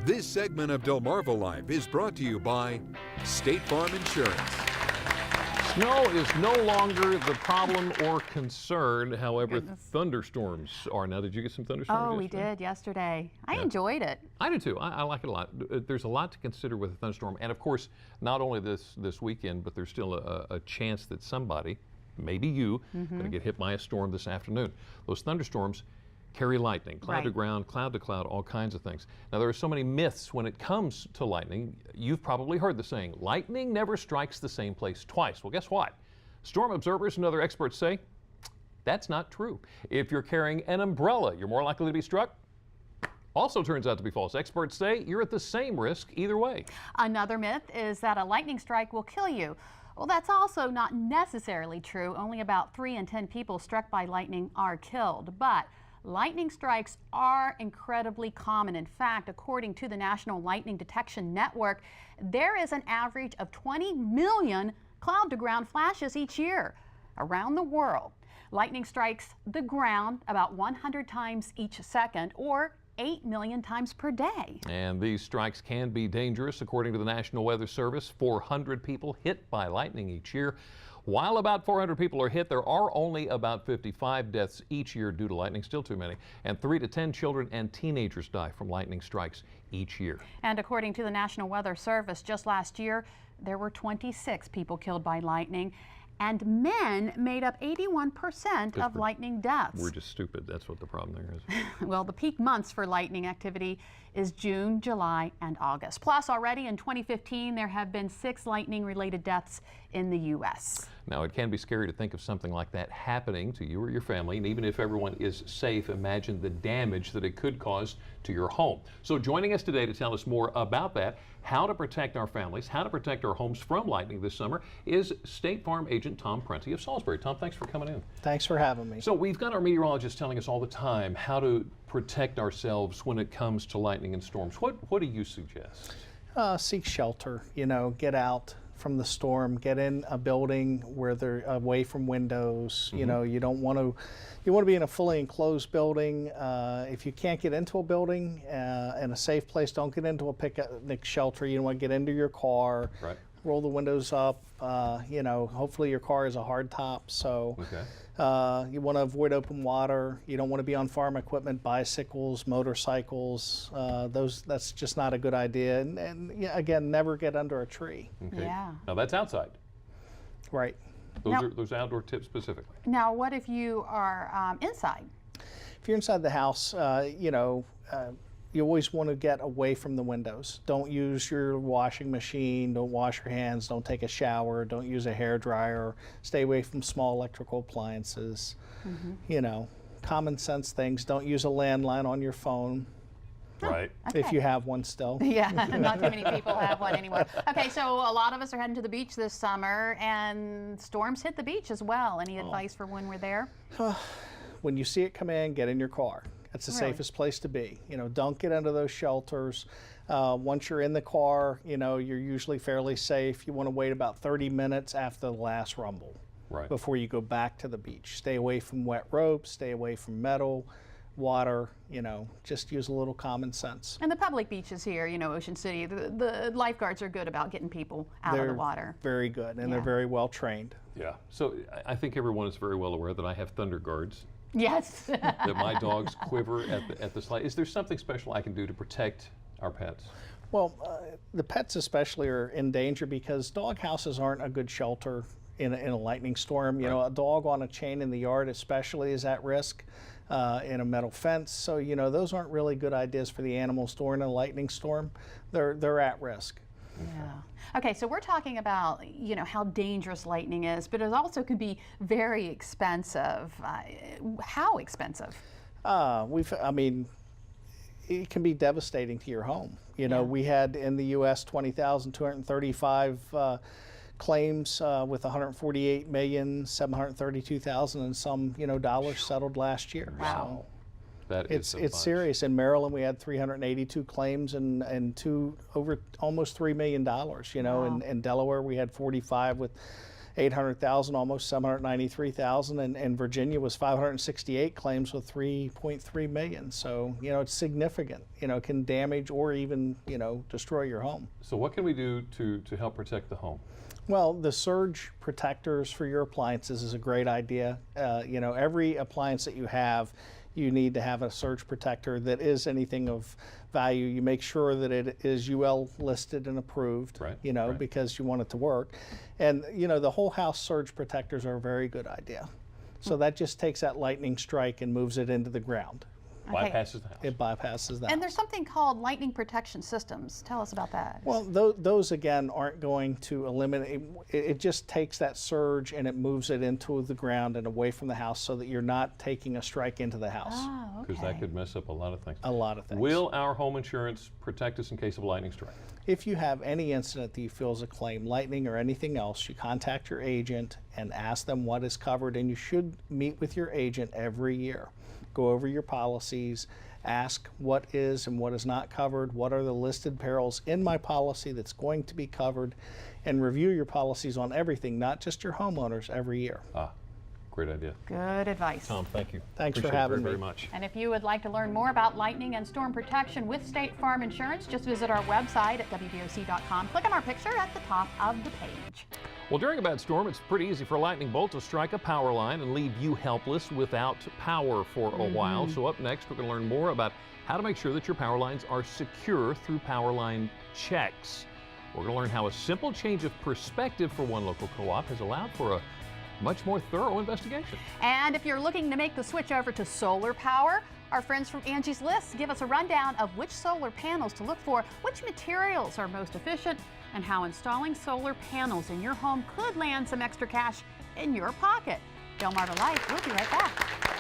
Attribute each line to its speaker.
Speaker 1: This segment of Delmarva Life is brought to you by State Farm Insurance.
Speaker 2: Snow is no longer the problem or concern. However, thunderstorms are. Now, did you get some thunderstorms
Speaker 3: Oh,
Speaker 2: yesterday?
Speaker 3: we did yesterday. I enjoyed it.
Speaker 2: I do too. I like it a lot. There's a lot to consider with a thunderstorm. And of course, not only this weekend, but there's still a chance that somebody, maybe you, going to get hit by a storm this afternoon. Those thunderstorms carry lightning, cloud to ground, cloud to cloud, all kinds of things. Now, there are so many myths when it comes to lightning. You've probably heard the saying, lightning never strikes the same place twice. Well, guess what? Storm observers and other experts say that's not true. If you're carrying an umbrella, you're more likely to be struck. Also turns out to be false. Experts say you're at the same risk either way.
Speaker 3: Another myth is that a lightning strike will kill you. Well, that's also not necessarily true. Only about 3 in 10 people struck by lightning are killed. But lightning strikes are incredibly common. In fact, according to the National Lightning Detection Network, there is an average of 20 million cloud-to-ground flashes each year around the world. Lightning strikes the ground about 100 times each second, or 8 million times per day.
Speaker 2: And these strikes can be dangerous. According to the National Weather Service, 400 people hit by lightning each year. While about 400 people are hit, there are only about 55 deaths each year due to lightning, still too many. And 3 to 10 children and teenagers die from lightning strikes each year.
Speaker 3: And according to the National Weather Service, just last year, there were 26 people killed by lightning. And men made up 81% of lightning deaths.
Speaker 2: We're just stupid. That's what the problem there is.
Speaker 3: Well, the peak months for lightning activity is June, July, and August. Plus, already in 2015, there have been 6 lightning-related deaths in the U.S.
Speaker 2: Now, it can be scary to think of something like that happening to you or your family, and even if everyone is safe, imagine the damage that it could cause to your home. So joining us today to tell us more about that, how to protect our families, how to protect our homes from lightning this summer, is State Farm agent Tom Prenti of Salisbury. Tom, thanks for coming in.
Speaker 4: Thanks for having me.
Speaker 2: So we've got our meteorologists telling us all the time how to protect ourselves when it comes to lightning and storms. What do you suggest?
Speaker 4: Seek shelter, get out from the storm, get in a building where they're away from windows. You want to be in a fully enclosed building. If you can't get into a building in a safe place, don't get into a picnic shelter. You don't want to get into your car.
Speaker 2: Right.
Speaker 4: Roll the windows up. Hopefully your car is a hard top, so you want to avoid open water. You don't want to be on farm equipment, bicycles, motorcycles. That's just not a good idea. And again, never get under a tree.
Speaker 2: Okay.
Speaker 3: Yeah.
Speaker 2: Now that's outside.
Speaker 4: Right.
Speaker 2: Those outdoor tips specifically.
Speaker 3: Now, what if you are inside?
Speaker 4: If you're inside the house, you always want to get away from the windows. Don't use your washing machine, don't wash your hands, don't take a shower, don't use a hair dryer, stay away from small electrical appliances. Common sense things. Don't use a landline on your phone.
Speaker 2: Right.
Speaker 4: If you have one still.
Speaker 3: Yeah, not too many people have one anymore. Okay, so a lot of us are heading to the beach this summer, and storms hit the beach as well. Any advice for when we're there?
Speaker 4: When you see it come in, get in your car. That's the safest place to be. Don't get into those shelters. Once you're in the car, you're usually fairly safe. You want to wait about 30 minutes after the last rumble before you go back to the beach. Stay away from wet ropes, stay away from metal, water, just use a little common sense.
Speaker 3: And the public beaches here, Ocean City, the lifeguards are good about getting people out of the water.
Speaker 4: Very good, and they're very well trained.
Speaker 2: Yeah. So I think everyone is very well aware that I have thunder guards.
Speaker 3: Yes.
Speaker 2: That my dogs quiver at the sight. Is there something special I can do to protect our pets?
Speaker 4: Well, the pets especially are in danger because dog houses aren't a good shelter in a lightning storm. A dog on a chain in the yard especially is at risk in a metal fence. So, those aren't really good ideas for the animals during a lightning storm. They're at risk.
Speaker 3: Yeah. Okay, so we're talking about, how dangerous lightning is, but it also could be very expensive. How expensive?
Speaker 4: It can be devastating to your home. We had in the U.S. 20,235 claims with 148,732,000 and some, dollars settled last year.
Speaker 3: Wow.
Speaker 4: So it's serious. In Maryland, we had 382 claims and over almost $3 million.
Speaker 3: Wow.
Speaker 4: In Delaware, we had 45 with 800,000, almost 793,000, and Virginia was 568 claims with 3.3 million. So, you know, it's significant. You know, it can damage or even, you know, destroy your home.
Speaker 2: So what can we do to help protect the home?
Speaker 4: Well, the surge protectors for your appliances is a great idea. You know, every appliance that you have, you need to have a surge protector that is anything of value. You make sure that it is UL listed and approved,
Speaker 2: Right,
Speaker 4: you know,
Speaker 2: right.
Speaker 4: because you want it to work. And, you know, the whole house surge protectors are a very good idea. So that just takes that lightning strike and moves it into the ground.
Speaker 3: Okay.
Speaker 2: Bypasses the house.
Speaker 4: It bypasses that.
Speaker 3: And there's something called lightning protection systems. Tell us about that.
Speaker 4: Well, those again aren't going to eliminate. It just takes that surge and it moves it into the ground and away from the house, so that you're not taking a strike into the house.
Speaker 3: Oh, okay.
Speaker 2: Because that could mess up a lot of things.
Speaker 4: A lot of things.
Speaker 2: Will our home insurance protect us in case of a lightning strike?
Speaker 4: If you have any incident that you feel is a claim, lightning or anything else, you contact your agent and ask them what is covered, and you should meet with your agent every year. Go over your policies, ask what is and what is not covered, what are the listed perils in my policy that's going to be covered, and review your policies on everything, not just your homeowners, every year.
Speaker 2: Ah, great idea.
Speaker 3: Good advice.
Speaker 2: Tom, thank you.
Speaker 4: Thanks for
Speaker 2: Appreciate it
Speaker 4: having
Speaker 2: very,
Speaker 4: me.
Speaker 2: very much.
Speaker 3: And if you would like to learn more about lightning and storm protection with State Farm Insurance, just visit our website at WBOC.com. Click on our picture at the top of the page.
Speaker 2: Well, during a bad storm, it's pretty easy for a lightning bolt to strike a power line and leave you helpless without power for a while. So up next, we're going to learn more about how to make sure that your power lines are secure through power line checks. We're going to learn how a simple change of perspective for one local co-op has allowed for a much more thorough investigation.
Speaker 3: And if you're looking to make the switch over to solar power, our friends from Angie's List give us a rundown of which solar panels to look for, which materials are most efficient, and how installing solar panels in your home could land some extra cash in your pocket. Delmarva Life, we'll be right back.